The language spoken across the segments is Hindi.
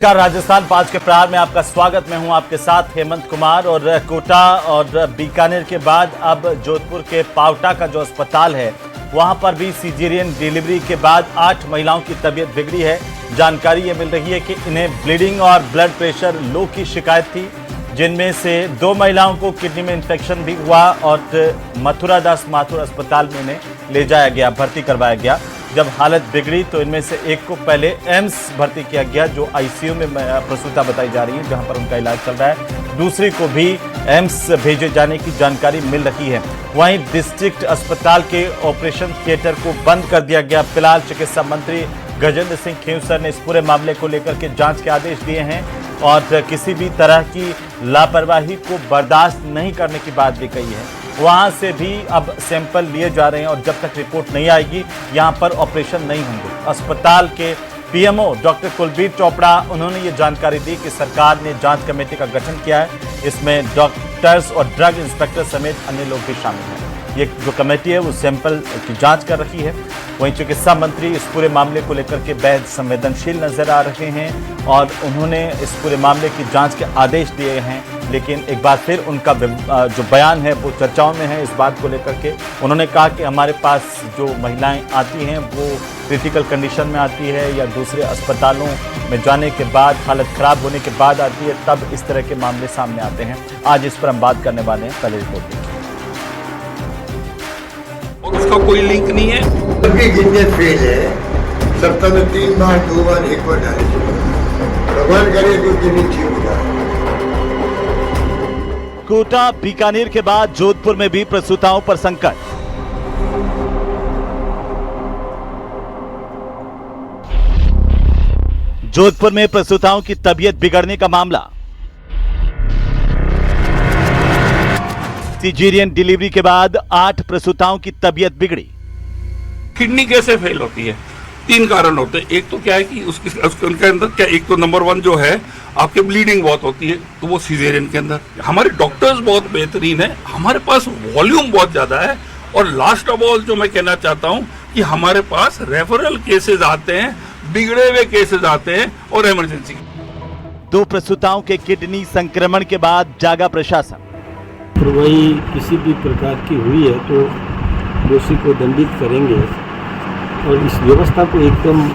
का राजस्थान 5 के प्रार में आपका स्वागत। मैं हूं आपके साथ हेमंत कुमार। और कोटा और बीकानेर के बाद अब जोधपुर के पावटा का जो अस्पताल है वहां पर भी सीजेरियन डिलीवरी के बाद 8 महिलाओं की तबीयत बिगड़ी है। जानकारी ये मिल रही है कि इन्हें ब्लीडिंग और ब्लड प्रेशर लो की शिकायत थी, जिनमें से 2 महिलाओं को किडनी में इन्फेक्शन भी हुआ और मथुरा दास माथुर अस्पताल में इन्हें ले जाया गया, भर्ती करवाया गया। जब हालत बिगड़ी तो इनमें से एक को पहले एम्स भर्ती किया गया, जो आईसीयू में प्रसूता बताई जा रही है, जहां पर उनका इलाज चल रहा है। दूसरी को भी एम्स भेजे जाने की जानकारी मिल रही है। वहीं डिस्ट्रिक्ट अस्पताल के ऑपरेशन थिएटर को बंद कर दिया गया। फिलहाल चिकित्सा मंत्री गजेंद्र सिंह खेमसर ने इस पूरे मामले को लेकर के जांच के आदेश दिए हैं और किसी भी तरह की लापरवाही को बर्दाश्त नहीं करने की बात भी कही है। वहां से भी अब सैंपल लिए जा रहे हैं और जब तक रिपोर्ट नहीं आएगी यहां पर ऑपरेशन नहीं होंगे। अस्पताल के पीएमओ डॉक्टर कुलबीर चोपड़ा, उन्होंने ये जानकारी दी कि सरकार ने जांच कमेटी का गठन किया है। इसमें डॉक्टर्स और ड्रग इंस्पेक्टर समेत अन्य लोग भी शामिल हैं। ये जो कमेटी है वो सैंपल की जांच कर रही है। वहीं चिकित्सा मंत्री इस पूरे मामले को लेकर के बेहद संवेदनशील नजर आ रहे हैं और उन्होंने इस पूरे मामले की जांच के आदेश दिए हैं। लेकिन एक बार फिर उनका जो बयान है वो चर्चाओं में है। इस बात को लेकर के उन्होंने कहा कि हमारे पास जो महिलाएं आती हैं वो क्रिटिकल कंडीशन में आती है या दूसरे अस्पतालों में जाने के बाद, हालत खराब होने के बाद आती है, तब इस तरह के मामले सामने आते हैं। आज इस पर हम बात करने वाले हैं। पहले रिपोर्ट देखिए। उसका कोई लिंक नहीं है। सबकी गिनती फेल है। सप्ताह में 3 बार 2 बार 1 बार डायलिसिस। भगवान करे तो किडनी ठीक हो जाए। कोटा बीकानेर के बाद जोधपुर में भी प्रसूताओं पर संकट। जोधपुर में प्रसूताओं की तबीयत बिगड़ने का मामला। सीजेरियन डिलीवरी के बाद 8 प्रसूताओं की तबीयत बिगड़ी। किडनी कैसे फेल होती है? 3 कारण होते हैं। एक तो क्या है कि उनके अंदर क्या, एक तो नंबर 1 जो है आपके ब्लीडिंग बहुत होती है, तो वो सीजेरियन के अंदर। हमारे डॉक्टर्स बहुत बेहतरीन है, हमारे पास वॉल्यूम बहुत ज्यादा है। और लास्ट ऑफ ऑल जो मैं कहना चाहता हूं कि हमारे पास रेफरल केसेस आते हैं, बिगड़े हुए केसेस आते हैं और इमरजेंसी। 2 प्रसूताओं के किडनी संक्रमण के बाद जागा प्रशासन। कार्रवाई किसी भी प्रकार की हुई है तो दोषी को दंडित करेंगे और इस व्यवस्था को एकदम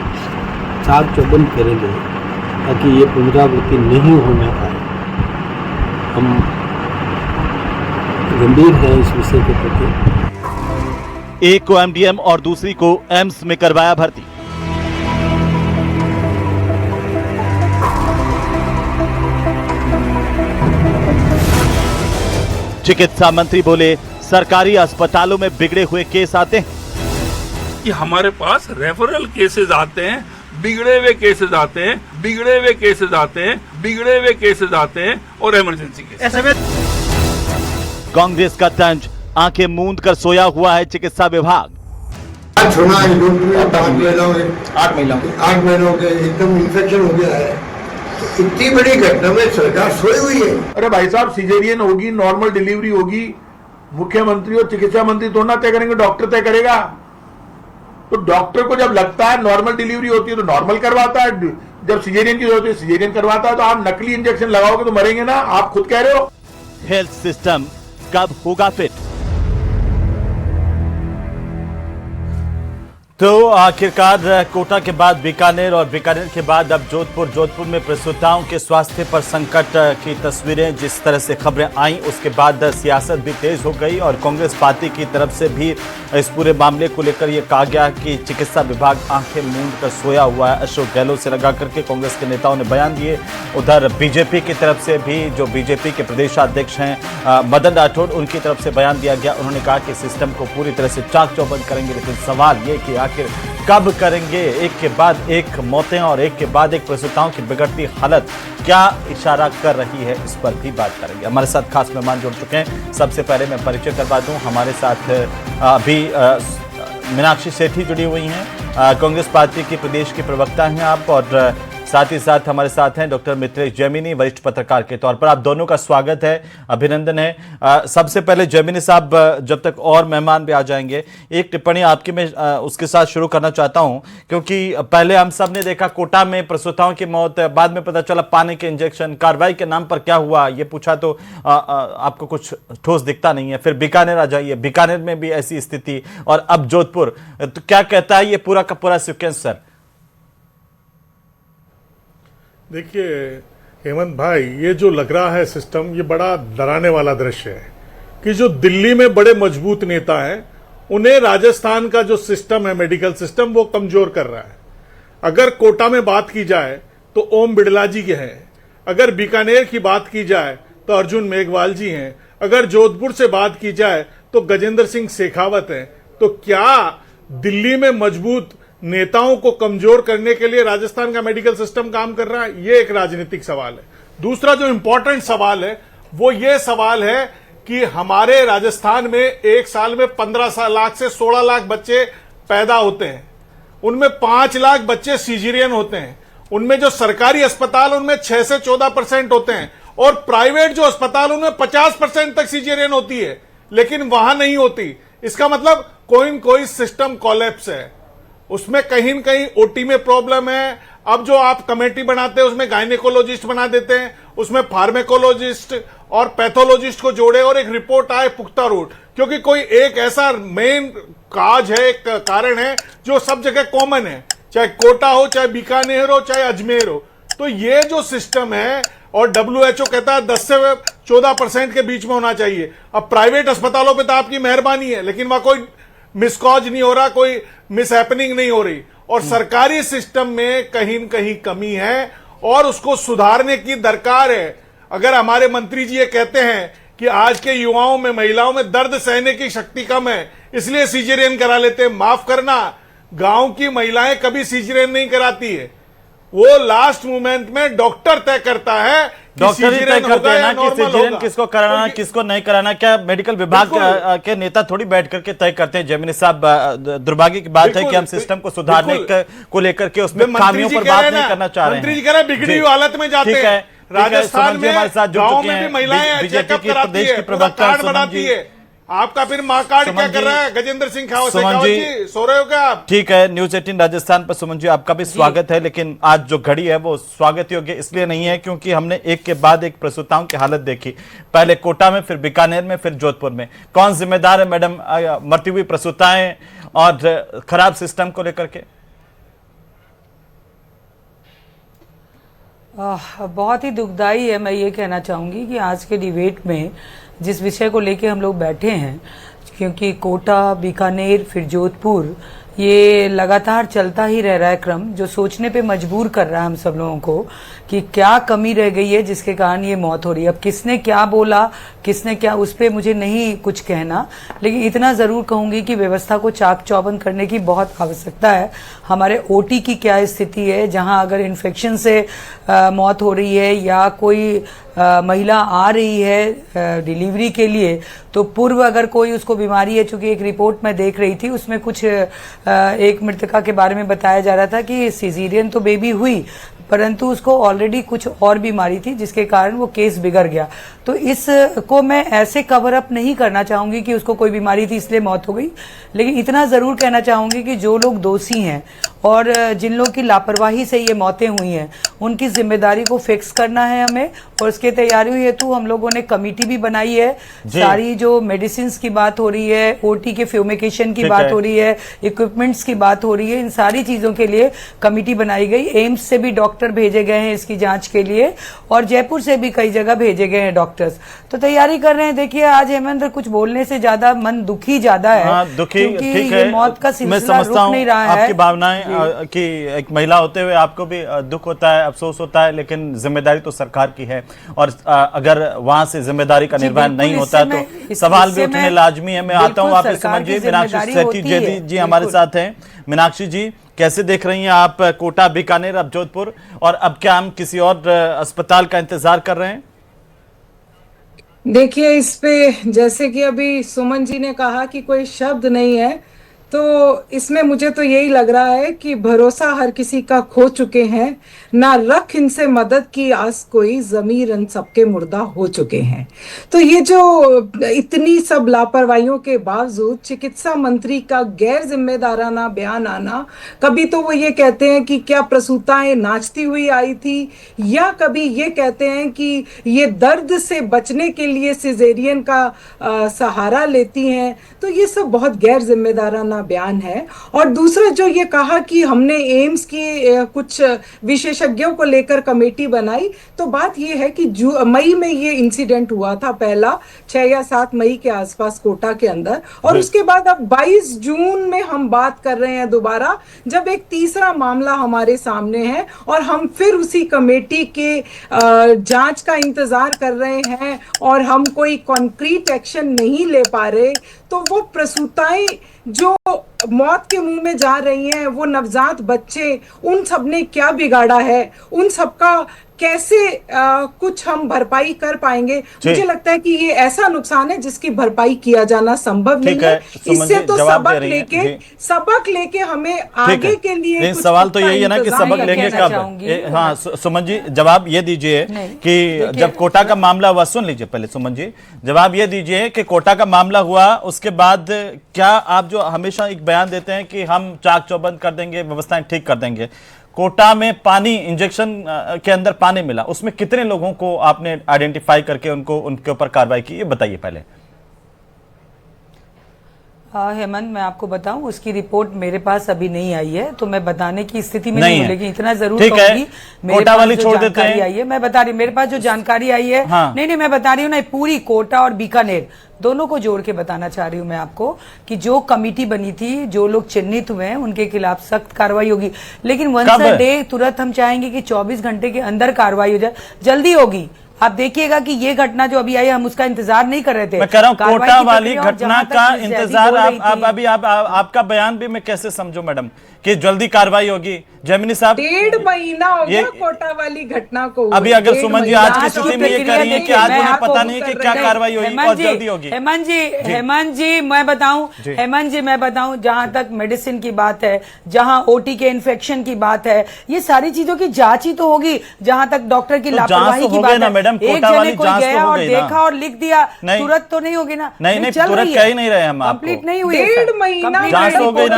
चाक चौबंद करेंगे ताकि ये पुनरावृत्ति नहीं होना पाए। हम गंभीर हैं इस विषय के प्रति। एक को एमडीएम और दूसरी को एम्स में करवाया भर्ती। चिकित्सा मंत्री बोले, सरकारी अस्पतालों में बिगड़े हुए केस आते हैं कि हमारे पास रेफरल केसेस आते हैं, बिगड़े हुए केसेस आते हैं, बिगड़े हुए केसेस आते हैं, बिगड़े हुए केसेस आते हैं और इमरजेंसी केसेस। कांग्रेस का तंज, आंखें मूंद कर सोया हुआ है चिकित्सा विभाग। 8 महीनों के एकदम इन्फेक्शन हो गया है। इतनी बड़ी घटना में सरकार सोई हुई है। अरे भाई साहब, सीजेरियन होगी, नॉर्मल डिलीवरी होगी, मुख्यमंत्री और चिकित्सा मंत्री तो ना तय करेंगे, डॉक्टर तय करेगा। तो डॉक्टर को जब लगता है नॉर्मल डिलीवरी होती है तो नॉर्मल करवाता है, जब सीजेरियन की जरूरत है सीजेरियन करवाता है। तो आप नकली इंजेक्शन लगाओगे तो मरेंगे ना, आप खुद कह रहे हो। हेल्थ सिस्टम कब होगा फिट? तो आखिरकार कोटा के बाद बीकानेर और बीकानेर के बाद अब जोधपुर में प्रसूताओं के स्वास्थ्य पर संकट की तस्वीरें जिस तरह से खबरें आई, उसके बाद सियासत भी तेज हो गई और कांग्रेस पार्टी की तरफ से भी इस पूरे मामले को लेकर यह कहा गया कि चिकित्सा विभाग आंखें मूंद कर सोया हुआ है। अशोक गहलोत से लगा करके कांग्रेस के नेताओं ने बयान दिए। उधर बीजेपी की तरफ से भी, जो बीजेपी के प्रदेशाध्यक्ष हैं मदन राठौड़, उनकी तरफ से बयान दिया गया। उन्होंने कहा कि सिस्टम को पूरी तरह से चाक चौबंद करेंगे, लेकिन सवाल ये कि आखिर कब करेंगे? एक के बाद एक मौतें और एक के बाद एक प्रसूताओं की बिगड़ती हालत क्या इशारा कर रही है, इस पर भी बात करेंगे। हमारे साथ खास मेहमान जुड़ चुके हैं। सबसे पहले मैं परिचय करवा दूं, हमारे साथ अभी मीनाक्षी सेठी जुड़ी हुई हैं, कांग्रेस पार्टी की प्रदेश की प्रवक्ता हैं आप, और साथ ही साथ हमारे साथ हैं डॉक्टर मिथिलेश जैमिनी, वरिष्ठ पत्रकार के तौर पर। आप दोनों का स्वागत है, अभिनंदन है। सबसे पहले जैमिनी साहब, जब तक और मेहमान भी आ जाएंगे, एक टिप्पणी आपकी मैं उसके साथ शुरू करना चाहता हूं, क्योंकि पहले हम सब ने देखा कोटा में प्रसूताओं की मौत, बाद में पता चला पानी के इंजेक्शन, कार्रवाई के नाम पर क्या हुआ ये पूछा तो आपको कुछ ठोस दिखता नहीं है। फिर बीकानेर आ जाइए, बीकानेर में भी ऐसी स्थिति, और अब जोधपुर। तो क्या कहता है ये पूरा का पूरा सीक्वेंस सर? देखिए हेमंत भाई, ये जो लग रहा है सिस्टम, ये बड़ा डराने वाला दृश्य है कि जो दिल्ली में बड़े मजबूत नेता हैं, उन्हें राजस्थान का जो सिस्टम है, मेडिकल सिस्टम, वो कमजोर कर रहा है। अगर कोटा में बात की जाए तो ओम बिड़ला जी के हैं, अगर बीकानेर की बात की जाए तो अर्जुन मेघवाल जी हैं, अगर जोधपुर से बात की जाए तो गजेंद्र सिंह शेखावत हैं। तो क्या दिल्ली में मजबूत नेताओं को कमजोर करने के लिए राजस्थान का मेडिकल सिस्टम काम कर रहा है? ये एक राजनीतिक सवाल है। दूसरा जो इंपॉर्टेंट सवाल है वो ये सवाल है कि हमारे राजस्थान में एक साल में 15 लाख से 16 लाख बच्चे पैदा होते हैं, उनमें 5 लाख बच्चे सीजरियन होते हैं, उनमें जो सरकारी अस्पताल उनमें 6 से 14% होते हैं, और प्राइवेट जो अस्पताल उनमें 50% तक सीजरियन होती है, लेकिन वहां नहीं होती। इसका मतलब कोई न कोई सिस्टम कोलैप्स है, उसमें कहीं न कहीं ओटी में प्रॉब्लम है। अब जो आप कमेटी बनाते हैं उसमें गायनेकोलॉजिस्ट बना देते हैं, उसमें फार्मेकोलॉजिस्ट और पैथोलॉजिस्ट को जोड़े और एक रिपोर्ट आए पुख्ता रूट, क्योंकि कोई एक ऐसा मेन काज है, एक कारण है जो सब जगह कॉमन है, चाहे कोटा हो, चाहे बीकानेर हो, चाहे अजमेर हो। तो ये जो सिस्टम है, और WHO कहता है 10 से 14% के बीच में होना चाहिए। अब प्राइवेट अस्पतालों पे तो आपकी मेहरबानी है, लेकिन वहां कोई मिसकॉज नहीं हो रहा, कोई मिस हैपनिंग नहीं हो रही, और सरकारी सिस्टम में कहीं न कहीं कमी है और उसको सुधारने की दरकार है। अगर हमारे मंत्री जी ये कहते हैं कि आज के युवाओं में, महिलाओं में दर्द सहने की शक्ति कम है, इसलिए सीजरियन करा लेते हैं, माफ करना, गांव की महिलाएं कभी सीजरियन नहीं कराती है, वो लास्ट मोमेंट में डॉक्टर तय करता है। डॉक्टर ही तय करते हैं ना कि सीजरियन किसको कराना, किसको नहीं कराना। क्या मेडिकल विभाग के नेता थोड़ी बैठ करके तय करते हैं? जैमिनी साहब, दुर्भाग्य की बात है कि हम सिस्टम को सुधारने को लेकर के उसमें खामियों पर बात नहीं करना चाह रहे हैं। मंत्री जी कह रहे हैं बिगड़ी हुई हालत में जाते हैं। राजस्थान में हमारे साथ जुड़ चुके हैं महिलाएं बीजेपी की प्रदेश की प्रवक्ता सुमन जी। आपका फिर मां कार्ड क्या कर रहा है गजेंद्र सिंह शेखावत जी? सो रहे हो क्या आप? ठीक है, न्यूज 18 राजस्थान पर सुमन जी आपका भी स्वागत है, लेकिन आज जो घड़ी है वो स्वागत योग्य इसलिए नहीं है क्योंकि हमने एक के बाद एक प्रसूताओं की हालत देखी, पहले कोटा में, फिर बीकानेर में, फिर जोधपुर में। कौन जिम्मेदार है मैडम मरती हुई प्रसूताएं और खराब सिस्टम को लेकर के? बहुत ही दुखदाई है। मैं ये कहना चाहूँगी कि आज के डिबेट में जिस विषय को लेके हम लोग बैठे हैं, क्योंकि कोटा, बीकानेर, फिर जोधपुर, ये लगातार चलता ही रह रहा है क्रम, जो सोचने पे मजबूर कर रहा है हम सब लोगों को कि क्या कमी रह गई है जिसके कारण ये मौत हो रही है। अब किसने क्या बोला, किसने क्या, उस पर मुझे नहीं कुछ कहना, लेकिन इतना ज़रूर कहूँगी कि व्यवस्था को चाक चौबंद करने की बहुत आवश्यकता है। हमारे ओटी की क्या स्थिति है, जहाँ अगर इन्फेक्शन से मौत हो रही है या कोई महिला आ रही है डिलीवरी के लिए, तो पूर्व अगर कोई उसको बीमारी है, चूंकि एक रिपोर्ट मैं देख रही थी उसमें कुछ एक मृतका के बारे में बताया जा रहा था कि सीजरियन तो बेबी हुई, परंतु उसको ऑलरेडी कुछ और बीमारी थी जिसके कारण वो केस बिगड़ गया। तो इसको मैं ऐसे कवर अप नहीं करना चाहूंगी कि उसको कोई बीमारी थी इसलिए मौत हो गई, लेकिन इतना जरूर कहना चाहूंगी कि जो लोग दोषी हैं और जिन लोगों की लापरवाही से ये मौतें हुई हैं, उनकी जिम्मेदारी को फिक्स करना है हमें, और उसके तैयारी हेतु हम लोगों ने कमेटी भी बनाई है। सारी जो मेडिसिन की बात हो रही है, ओटी के फ्यूमिकेशन की बात हो रही है, इक्विपमेंट्स की बात हो रही है, इन सारी चीजों के लिए कमेटी बनाई गई। एम्स से भी डॉक्टर भेजे गए हैं इसकी जांच के लिए, और जयपुर से भी कई जगह भेजे गए हैं डॉक्टर्स, तो तैयारी कर रहे हैं। देखिए आज हेमेंद्र, कुछ बोलने से ज्यादा मन दुखी ज्यादा है, क्योंकि ये मौत का सिलसिला रुक नहीं रहा है। आपकी भावनाएं कि एक महिला होते हुए आपको भी दुख होता है, अफसोस होता है, लेकिन जिम्मेदारी तो सरकार की है, और अगर वहां से जिम्मेदारी का निर्वहन नहीं होता तो सवाल भी उठने लाजमी है। मैं आता हूं वापस समझिए, मीनाक्षी सेठी जी हमारे साथ हैं। मीनाक्षी जी, कैसे देख रही हैं आप कोटा, बीकानेर, अब जोधपुर, और अब क्या हम किसी और अस्पताल का इंतजार कर रहे हैं? देखिए, इस पे जैसे कि अभी सुमन जी ने कहा कि कोई शब्द नहीं है तो इसमें मुझे तो यही लग रहा है कि भरोसा हर किसी का खो चुके हैं, ना रख इनसे मदद की आस कोई, ज़मीर इन सबके मुर्दा हो चुके हैं। तो ये जो इतनी सब लापरवाहियों के बावजूद चिकित्सा मंत्री का गैर जिम्मेदाराना बयान आना, कभी तो वो ये कहते हैं कि क्या प्रसूताएं नाचती हुई आई थी, या कभी ये कहते हैं कि ये दर्द से बचने के लिए सिजेरियन का सहारा लेती हैं। तो ये सब बहुत गैर जिम्मेदाराना बयान है। और दूसरा जो ये कहा कि हमने एम्स की कुछ विशेषज्ञों को लेकर कमेटी बनाई, तो बात ये है कि मई में ये इंसिडेंट हुआ था पहला, 6 या 7 मई के आसपास कोटा के अंदर, और उसके बाद अब 22 जून में हम बात कर रहे हैं दोबारा, जब एक तीसरा मामला हमारे सामने है और हम फिर उसी कमेटी के जांच का इंतजार कर रहे हैं और हम कोई कॉन्क्रीट एक्शन नहीं ले पा रहे। तो वो प्रसूताएं जो मौत के मुंह में जा रही हैं, वो नवजात बच्चे, उन सब ने क्या बिगाड़ा है, उन सबका कैसे कुछ हम भरपाई कर पाएंगे? मुझे लगता है कि ये ऐसा नुकसान है जिसकी भरपाई किया जाना संभव नहीं है। इससे तो सबक लेके हमें आगे के लिए कुछ सवाल तो यही है ना कि सबक लेंगे कब? हाँ सुमन जी जवाब ये दीजिए कि जब कोटा का मामला हुआ, सुन लीजिए पहले सुमन जी, जवाब ये दीजिए कि कोटा का मामला हुआ उसके बाद क्या आप जो हमेशा एक बयान देते हैं कि हम चाक चौबंद कर देंगे, व्यवस्थाएं ठीक कर देंगे, कोटा में पानी इंजेक्शन के अंदर पानी मिला, उसमें कितने लोगों को आपने आइडेंटिफाई करके उनके ऊपर कार्रवाई की, ये बताइए पहले। हेमंत, मैं आपको बताऊं, उसकी रिपोर्ट मेरे पास अभी नहीं आई है, तो मैं बताने की स्थिति में नहीं हूं, लेकिन इतना जरूर कहूंगी मेरे पास जो जानकारी आई है, मैं बता रही, मेरे पास जो जानकारी आई है, हाँ। नहीं मैं बता रही हूँ ना, पूरी कोटा और बीकानेर दोनों को जोड़ के बताना चाह रही हूं मैं आपको कि जो कमेटी बनी थी, जो लोग चिन्हित हुए हैं, उनके खिलाफ सख्त कार्रवाई होगी। लेकिन वंस अ डे तुरंत हम चाहेंगे कि 24 घंटे के अंदर कार्रवाई हो जाए, जल्दी होगी। आप देखिएगा कि ये घटना जो अभी आई, हम उसका इंतजार नहीं कर रहे थे। मैं कह रहा हूं कोटा वाली घटना का इंतजार आपका बयान भी मैं कैसे समझूं मैडम कि जल्दी कार्रवाई होगी? जैमिनी साहब, 1.5 महीना हो गया कोटा वाली घटना को। अभी अगर सुमन जी आज की स्थिति में ये कह रही है कि आज उन्हें पता नहीं कि क्या कार्रवाई होगी और जल्दी होगी। हेमंत जी मैं बताऊं, जहां तक मेडिसिन की बात है, जहां ओटी के इन्फेक्शन की बात है, ये सारी चीजों की जांच ही तो होगी। जहां तक डॉक्टर की लापरवाही की बात है, एक जने कोई गया और देखा और लिख दिया, तुरंत तो नहीं होगी ना? नहीं तुरंत कह ही नहीं रहे हम, कंप्लीट नहीं हुई, 1.5 महीना जांच हो गई ना,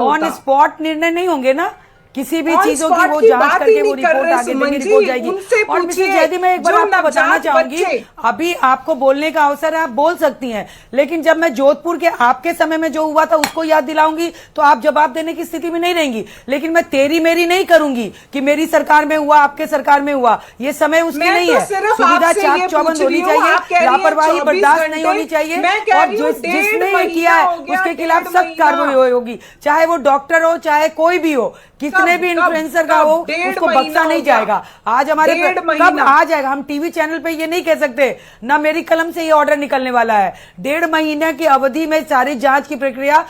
ऑन स्पॉट निर्णय नहीं होंगे ना किसी भी चीजों की, वो जांच करके वो रिपोर्ट आगे देंगे, रिपोर्ट जाएगी। और मिस्टर जयदी, मैं एक बार आपको बताना चाहूंगी, अभी आपको बोलने का अवसर है, आप बोल सकती हैं, लेकिन जब मैं जोधपुर के आपके समय में जो हुआ था उसको याद दिलाऊंगी तो आप जवाब देने की स्थिति में नहीं रहेंगी। लेकिन मैं तेरी मेरी नहीं करूंगी कि मेरी सरकार में हुआ, आपके सरकार में हुआ, ये समय उसकी नहीं है। सुविधा चाक चौबंद होनी चाहिए, लापरवाही बर्दाश्त नहीं होनी चाहिए, और जिसने ये किया है उसके खिलाफ सख्त कार्रवाई होगी, चाहे वो डॉक्टर हो, चाहे कोई भी हो, कितने भी इन्फ्लुएंसर का हो, उसको बख्शा नहीं जाएगा। आज हमारे कब आ जाएगा, हम टीवी चैनल पे ये नहीं कह सकते, ना मेरी कलम से ये ऑर्डर निकलने वाला है। 1.5 महीने की अवधि में सारी जांच की प्रक्रिया,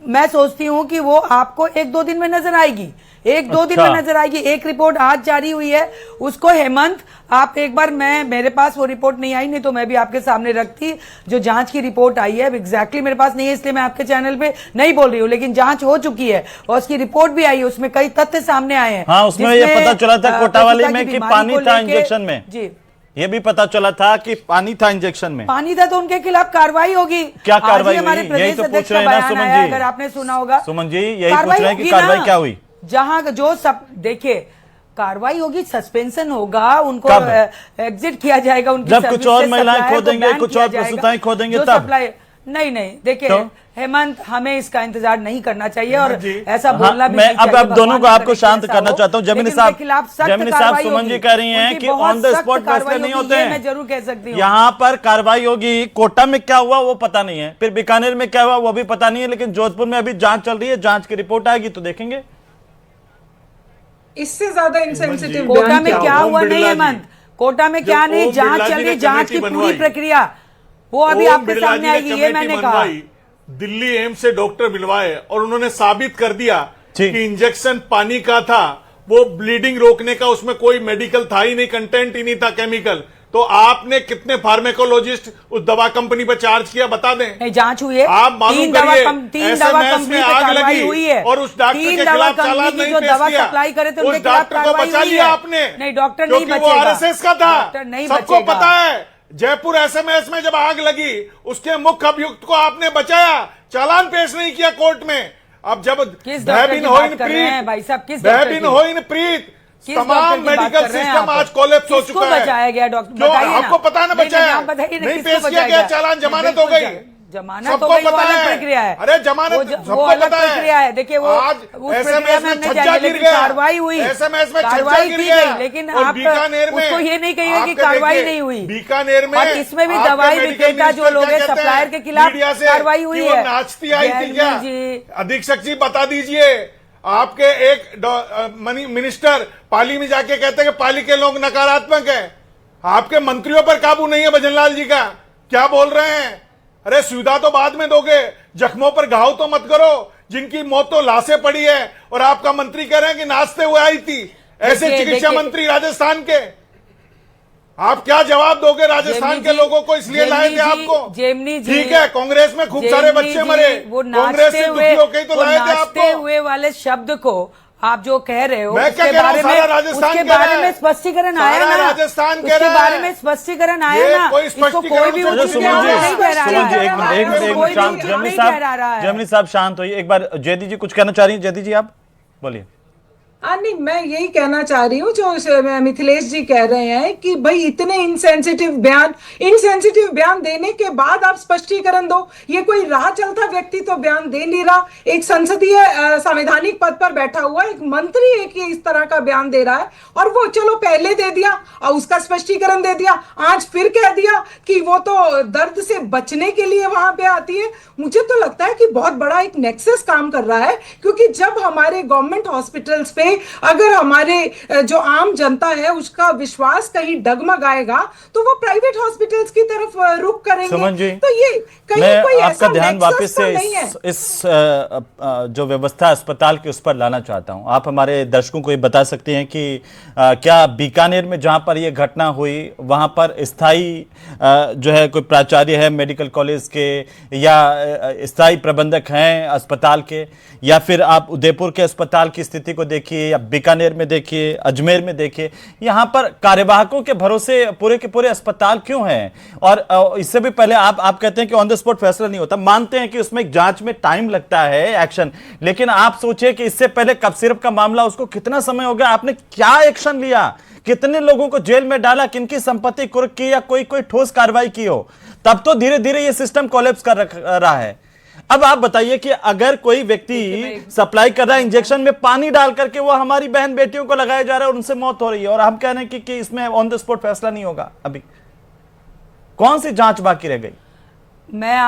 मैं सोचती हूं कि वो आपको 1-2 दिन में नजर आएगी, 1-2 दिन में नजर आएगी। एक रिपोर्ट आज जारी हुई है, उसको हेमंत आप एक बार, मेरे पास वो रिपोर्ट नहीं आई, नहीं तो मैं भी आपके सामने रखती। जो जांच की रिपोर्ट आई है एग्जैक्टली मेरे पास नहीं है, इसलिए मैं आपके चैनल पे नहीं बोल रही हूँ, लेकिन जांच हो चुकी है और उसकी रिपोर्ट भी आई है, उसमें कई तथ्य सामने आए हैं। हाँ, उसमें ये पता चला था कोटा वाले में कि पानी था इंजेक्शन में, जी ये भी पता चला था कि पानी था इंजेक्शन में, पानी था, तो उनके खिलाफ कार्रवाई होगी। क्या कार्रवाई हमारे हुई? यही तो पूछ रहे हैं ना सुमन जी, अगर आपने सुना होगा सुमन जी, यही पूछ रहे हैं कि कार्रवाई क्या हुई? जहां जो सब देखिए, कार्रवाई होगी, सस्पेंशन होगा, उनको एग्जिट किया जाएगा, उनकी जब कुछ और महिलाएं खो देंगे, कुछ और प्रसूताएं खो देंगे तब। नहीं देखिए हेमंत, हमें इसका इंतजार नहीं करना चाहिए और ऐसा बोलना भी मैं अब दोनों को आपको शांत करना चाहता हूँ। जैमिनी साहब, सुमन जी कह रही हैं कि ऑन द स्पॉट फैसले नहीं होते हैं, मैं जरूर कह सकती हूँ। यहाँ पर कार्रवाई होगी, कोटा में क्या हुआ वो पता नहीं है, फिर बीकानेर में क्या हुआ वो भी पता नहीं है, लेकिन जोधपुर में अभी जांच चल रही है, जांच की रिपोर्ट आएगी तो देखेंगे। इससे ज्यादा इंसेंसिटिव कोटा में क्या हुआ नहीं हेमंत, कोटा में क्या नहीं, जांच चल रही, जांच की पूरी प्रक्रिया वो अभी आपके सामने आएगी, ये मैंने कहा। दिल्ली एम्स से डॉक्टर मिलवाए और उन्होंने साबित कर दिया कि इंजेक्शन पानी का था, वो ब्लीडिंग रोकने का, उसमें कोई मेडिकल था ही नहीं, कंटेंट ही नहीं था केमिकल, तो आपने कितने फार्मेकोलॉजिस्ट उस दवा कंपनी पर चार्ज किया, बता दें। नहीं, जांच हुई है, आप मालूम तीन दवा करिए, कंपनी में पे आग कार्रवाई लगी हुई है और उस डॉक्टर के खिलाफ चालान नहीं जो पेश दवा किया, सप्लाई करे थे उस उनके खिलाफ डॉक्टर को कार्रवाई बचा हुई लिया है। आपने। नहीं, डॉक्टर नहीं क्योंकि वो बचेगा, आरएसएस का था, डॉक्टर नहीं सबको बचेगा। पता है। जयपुर एसएमएस में जब आग लगी, उसके मुख्य अभियुक्त को आपने बचाया, चालान पेश नहीं किया कोर्ट में। अब जब किस डॉक्टर की बात कर रहे हैं भाई साहब, किस डॉक्टर की? किस तमाम डॉक्टर की बात मेडिकल कर रहे हैं सिस्टम आप? आज कोलैप्स हो किसको चुका है। बचाया गया डॉक्टर? क्यों? बताइए ना। आपको पता है ना नहीं, बचाया? आप बताइए ना, नहीं किसको पेश किया बचाया गया, गया? चालान जमानत हो गई, जमानत सबको हो गई, वो पता अलग है। प्रक्रिया है। अरे जमानत वो सबको अलग पता है। प्रक्रिया है। देखिए वो आज उस एसएमएस प्रक्रिया में हमने छज्जा जाएंगे, गिर लेकिन गया, कार्रवाई हुई, एसएमएस में छज्जा कार्रवाई गिर की गया। गई, लेकिन और आप बीकानेर में उसको ये नहीं कहिए कि आपके कार्रवाई देखिए, नहीं हुई। बीकानेर में और इसमें भी आपके दवाई मेडिकल विक्रेता जो मिनिस्टर लोग क्या हैं, कहते सप्लायर के खिलाफ मीडिया से कार्रवाई हुई कि वो है। नाचती आई थी क्या? जी। अधीक्षक जी बता दीजिए, आपके एक मिनिस्टर पाली में जाके कहते हैं कि पाली के लोग नकारात्मक है, आपके मंत्रियों पर काबू नहीं है भजनलाल जी का, क्या बोल रहे हैं? अरे सुविधा तो बाद में दोगे, जख्मों पर घाव तो मत करो, जिनकी मौत तो लाशें पड़ी है और आपका मंत्री कह रहे हैं कि नाचते हुए आई थी। ऐसे चिकित्सा मंत्री राजस्थान के, आप क्या जवाब दोगे राजस्थान के लोगों को? इसलिए लाए थे आपको। जेमनी जी, ठीक है, कांग्रेस में खूब सारे बच्चे मरे, वो कांग्रेस से दुखी होकर तो लाए थे नाचते आपको। हुए वाले शब्द को आप जो कह रहे हो, मैं क्या कह रहा हूं, सारा राजस्थान उसके कह रहा बारे है। में स्पष्टीकरण आया सारा ना, राजस्थान कह उसके रहा बारे है। में स्पष्टीकरण आया ये ना, कोई इसको स्पष्टीकरण कोई भी सुनो उचित सुमन जी, नहीं कह रहा सुमन जी, एक है। मिनट कोई भी शांत, नहीं जयमनी कह रहा है। जयमनी साहब शांत होइए। एक बार जयदी जी कुछ कहना चाह रही हैं? जयदी जी आप बोलिए। नहीं, मैं यही कहना चाह रही हूँ जो मिथिलेश जी कह रहे हैं कि भाई इतने इनसेंसिटिव बयान देने के बाद आप स्पष्टीकरण दो। ये कोई राह चलता व्यक्ति तो बयान दे नहीं रहा, एक संसदीय संवैधानिक पद पर बैठा हुआ एक मंत्री एक इस तरह का बयान दे रहा है, और वो चलो पहले दे दिया और उसका स्पष्टीकरण दे दिया, आज फिर कह दिया कि वो तो दर्द से बचने के लिए वहां पे आती है। मुझे तो लगता है कि बहुत बड़ा एक नेक्सस काम कर रहा है, क्योंकि जब हमारे गवर्नमेंट हॉस्पिटल्स पे अगर हमारे जो आम जनता है उसका विश्वास कहीं डगमगाएगा तो वो प्राइवेट हॉस्पिटल्स की तरफ रुख करेंगे। सुमन जी, तो ये कहीं मैं कोई आपका ऐसा ध्यान वापस तो से नहीं है। इस जो व्यवस्था अस्पताल की उस पर लाना चाहता हूं। आप हमारे दर्शकों को ये बता सकते हैं कि क्या बीकानेर में जहां पर यह घटना हुई वहां पर स्थायी जो है कोई प्राचार्य है मेडिकल कॉलेज के, या स्थायी प्रबंधक हैं अस्पताल के, या फिर आप उदयपुर के अस्पताल की स्थिति को देखिए, या बीकानेर में देखिए, अजमेर में देखिए, यहां पर कार्यवाहकों के भरोसे पूरे के पूरे अस्पताल क्यों हैं? और इससे भी पहले आप कहते हैं कि ऑन द स्पॉट फैसला नहीं होता, मानते हैं कि उसमें जांच में टाइम लगता है, एक्शन, लेकिन आप सोचिए कि इससे पहले कप सिरप का मामला, उसको कितना समय हो गया, आपने क्या एक्शन लिया, कितने लोगों को जेल में डाला, किनकी संपत्ति कुर्क की, या कोई ठोस कार्रवाई की हो? तब तो धीरे धीरे ये सिस्टम कोलैप्स कर रहा है। अब आप बताइए कि अगर कोई व्यक्ति सप्लाई कर रहा है, इंजेक्शन में पानी डाल करके वो हमारी बहन बेटियों को लगाया जा रहा है और उनसे मौत हो रही है, और हम कह रहे हैं कि इसमें ऑन द स्पॉट फैसला नहीं होगा, अभी कौन सी जांच बाकी रह गई? मैं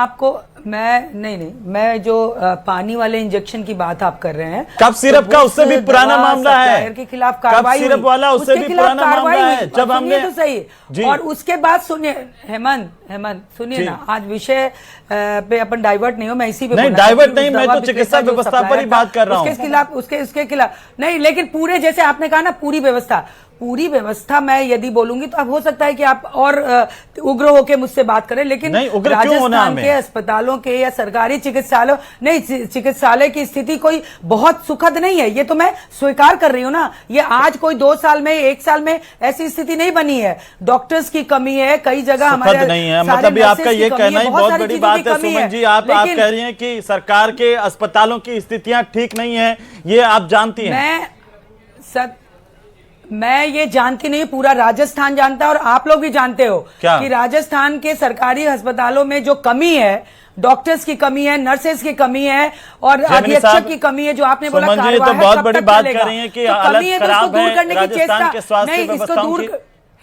जो पानी वाले इंजेक्शन की बात आप कर रहे हैं, कप सिरप का उससे भी पुराना मामला है, के खिलाफ कार्रवाई, कप सिरप वाला उससे भी पुराना मामला है। जब हमने तो सही, और उसके बाद सुनिए हेमंत सुनिए ना, आज विषय पे अपन डाइवर्ट नहीं हो, मैं इसी पे नहीं डाइवर्ट नहीं, मैं तो चिकित्सा व्यवस्था पर ही बात कर रहा हूँ, उसके खिलाफ नहीं, लेकिन पूरे जैसे आपने कहा ना पूरी व्यवस्था मैं यदि बोलूंगी तो अब हो सकता है कि आप और उग्र होके मुझसे बात करें, लेकिन राजस्थान के अस्पतालों के या सरकारी चिकित्सालय की स्थिति कोई बहुत सुखद नहीं है, ये तो मैं स्वीकार कर रही हूं ना। ये आज कोई 2 साल में 1 साल में ऐसी स्थिति नहीं बनी है, डॉक्टर्स की कमी है कई जगह, हमारे नहीं है, मतलब आपका ये कहना ही बहुत बड़ी बात है सुमन जी। आप कह रही हैं कि सरकार के अस्पतालों की स्थितियां ठीक नहीं है, ये आप जानती हैं। मैं ये जानती नहीं, पूरा राजस्थान जानता है और आप लोग भी जानते हो कि राजस्थान के सरकारी अस्पतालों में जो कमी है, डॉक्टर्स की कमी है, नर्सेस की कमी है और अधीक्षक की कमी है, जो आपने बोला कार्रवाई तो बहुत बड़ी बात कर रही है कि हालत खराब है राजस्थान के स्वास्थ्य व्यवस्थाओं की।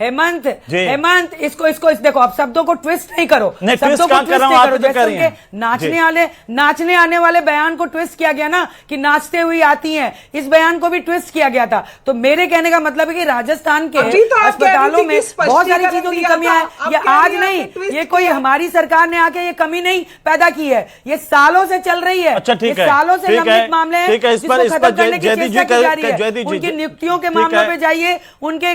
हेमंत इसको देखो, आप शब्दों को ट्विस्ट नहीं करो, शब्दों को ट्विस्ट नहीं करो। जैसे उनके नाचने आने वाले बयान को ट्विस्ट किया गया ना कि नाचते हुए आती हैं, इस बयान को भी ट्विस्ट किया गया था। तो मेरे कहने का मतलब है कि राजस्थान के अस्पतालों में बहुत सारी चीजों की कमी है, ये आज नहीं, ये कोई हमारी सरकार ने आके ये कमी नहीं पैदा की है, ये सालों से चल रही है। अच्छा ठीक है, सालों से लंबित मामले हैं, जिसको खत्म करने की चेष्टा की जा रही है। उनकी नियुक्तियों के मामलों पे जाइए, उनके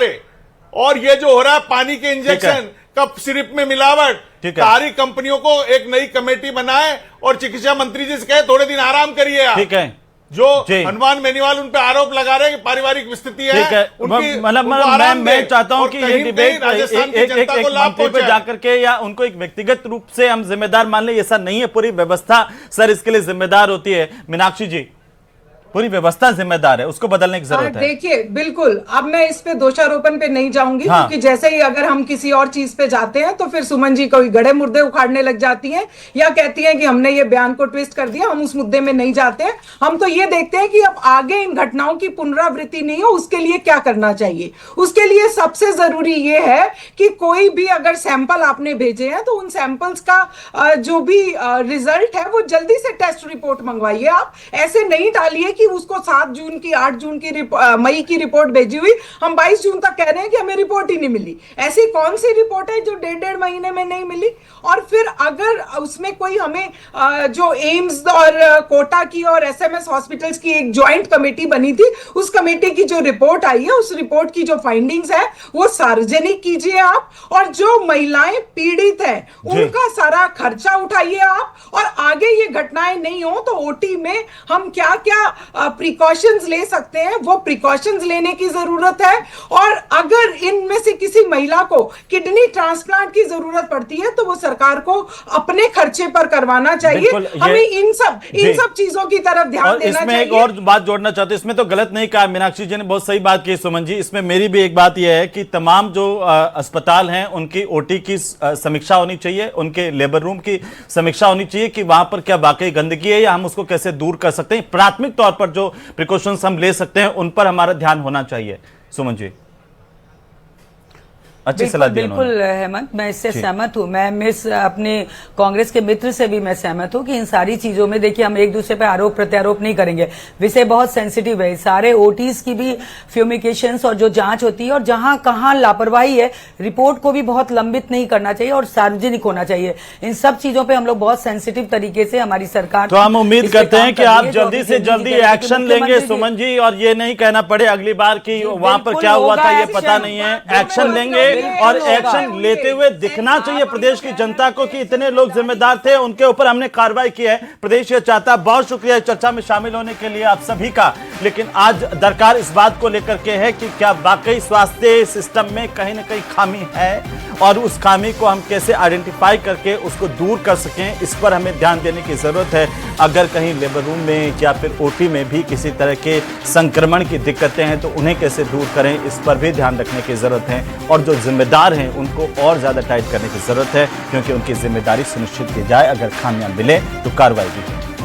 करे। और ये जो हो रहा है पानी के इंजेक्शन, कप सिरप में मिलावट, सारी कंपनियों को एक नई कमेटी बनाए और चिकित्सा मंत्री जी से कहे थोड़े दिन आराम करिए आप। ठीक है। जो हनुमान बेनीवाल उन पे आरोप लगा रहे हैं कि पारिवारिक स्थिति है, मतलब मैं चाहता हूं कि ये डिबेट एक मंत्री पे जाकर के या उनको एक व्यक्तिगत रूप से हम जिम्मेदार मान ले, ऐसा नहीं है। पूरी व्यवस्था सर इसके लिए जिम्मेदार होती है। मीनाक्षी जी, पूरी व्यवस्था जिम्मेदार है, उसको बदलने की जरूरत है। देखिए बिल्कुल, अब मैं इस पे दोषारोपण पे नहीं जाऊंगी, क्योंकि जैसे ही अगर हम किसी और चीज पे जाते हैं तो फिर सुमन जी कोई गड़े मुर्दे उखाड़ने लग जाती हैं या कहती हैं कि हमने ये बयान को ट्विस्ट कर दिया। हम उस मुद्दे में नहीं जाते हैं, हम तो ये देखते हैं कि अब आगे इन घटनाओं की पुनरावृत्ति नहीं हो, उसके लिए क्या करना चाहिए। उसके लिए सबसे जरूरी ये है कि कोई भी अगर सैंपल आपने भेजे हैं तो उन सैंपल्स का जो भी रिजल्ट है वो जल्दी से टेस्ट रिपोर्ट मंगवाइए। आप ऐसे नहीं डालिए कि उसको 7 जून की 8 जून की मई की रिपोर्ट भेजी हुई, हम 22 जून तक कह रहे हैं कि हमें रिपोर्ट ही नहीं मिली। ऐसी कौन सी रिपोर्ट है जो 1.5 महीने में नहीं मिली? और फिर अगर उसमें कोई हमें जो एम्स और कोटा की और एसएमएस हॉस्पिटल्स की एक ज्वाइंट कमेटी बनी थी, उस कमेटी की जो रिपोर्ट आई है, उस रिपोर्ट की जो फाइंडिंग्स है वो सार्वजनिक कीजिए आप, और जो महिलाएं पीड़ित हैं उनका सारा खर्चा उठाइए आप, और आगे ये घटनाएं नहीं हो तो ओटी में हम क्या क्या प्रिकॉशंस ले सकते हैं वो प्रिकॉशंस लेने की जरूरत है। और अगर इनमें से किसी महिला को किडनी ट्रांसप्लांट की जरूरत पड़ती है तो वो सरकार को अपने खर्चे पर करवाना चाहिए। हमें इन सब चीजों की तरफ ध्यान देना इसमें चाहिए। एक और बात जोड़ना चाहते हैं, इसमें तो गलत नहीं कहा, मीनाक्षी जी ने बहुत सही बात की सुमन जी। इसमें मेरी भी एक बात यह है कि तमाम जो अस्पताल हैं उनकी ओटी की समीक्षा होनी चाहिए, उनके लेबर रूम की समीक्षा होनी चाहिए कि वहां पर क्या वाकई गंदगी है या हम उसको कैसे दूर कर सकते हैं। प्राथमिक तौर पर जो प्रिकॉशंस हम ले सकते हैं उन पर हमारा ध्यान होना चाहिए। सुमन जी अच्छी सलाह दी उन्होंने। बिल्कुल हेमंत, मैं इससे सहमत हूं। मैं अपने कांग्रेस के मित्र से भी मैं सहमत हूं कि इन सारी चीजों में देखिए हम एक दूसरे पे आरोप प्रत्यारोप नहीं करेंगे, विषय बहुत सेंसिटिव है। सारे ओटीज की भी फ्यूमिकेशंस और जो जांच होती है और जहां कहां लापरवाही है, रिपोर्ट को भी बहुत लंबित नहीं करना चाहिए और सार्वजनिक होना चाहिए। इन सब चीजों पर हम लोग बहुत सेंसिटिव तरीके से हमारी सरकार, तो हम उम्मीद करते हैं कि आप जल्दी से जल्दी एक्शन लेंगे सुमन जी, और ये नहीं कहना पड़े अगली बार की वहां पर क्या हुआ था ये पता नहीं है। एक्शन लेंगे और एक्शन लेते हुए दिखना चाहिए प्रदेश की जनता को कि इतने लोग जिम्मेदार थे, उनके ऊपर हमने कार्रवाई की है। प्रदेश ये चाहता है। बहुत शुक्रिया चर्चा में शामिल होने के लिए आप सभी का। लेकिन आज दरकार इस बात को लेकर के है कि क्या वाकई स्वास्थ्य सिस्टम में कहीं ना कहीं खामी है और उस खामी को हम कैसे आइडेंटिफाई करके उसको दूर कर सकें, इस पर हमें ध्यान देने की जरूरत है। अगर कहीं लेबर रूम में या फिर ओटी में भी किसी तरह के संक्रमण की दिक्कतें हैं तो उन्हें कैसे दूर करें, इस पर भी ध्यान रखने की जरूरत है। और जो जिम्मेदार हैं उनको और ज्यादा टाइट करने की जरूरत है, क्योंकि उनकी जिम्मेदारी सुनिश्चित की जाए। अगर खामियां मिले तो कार्रवाई भी हो।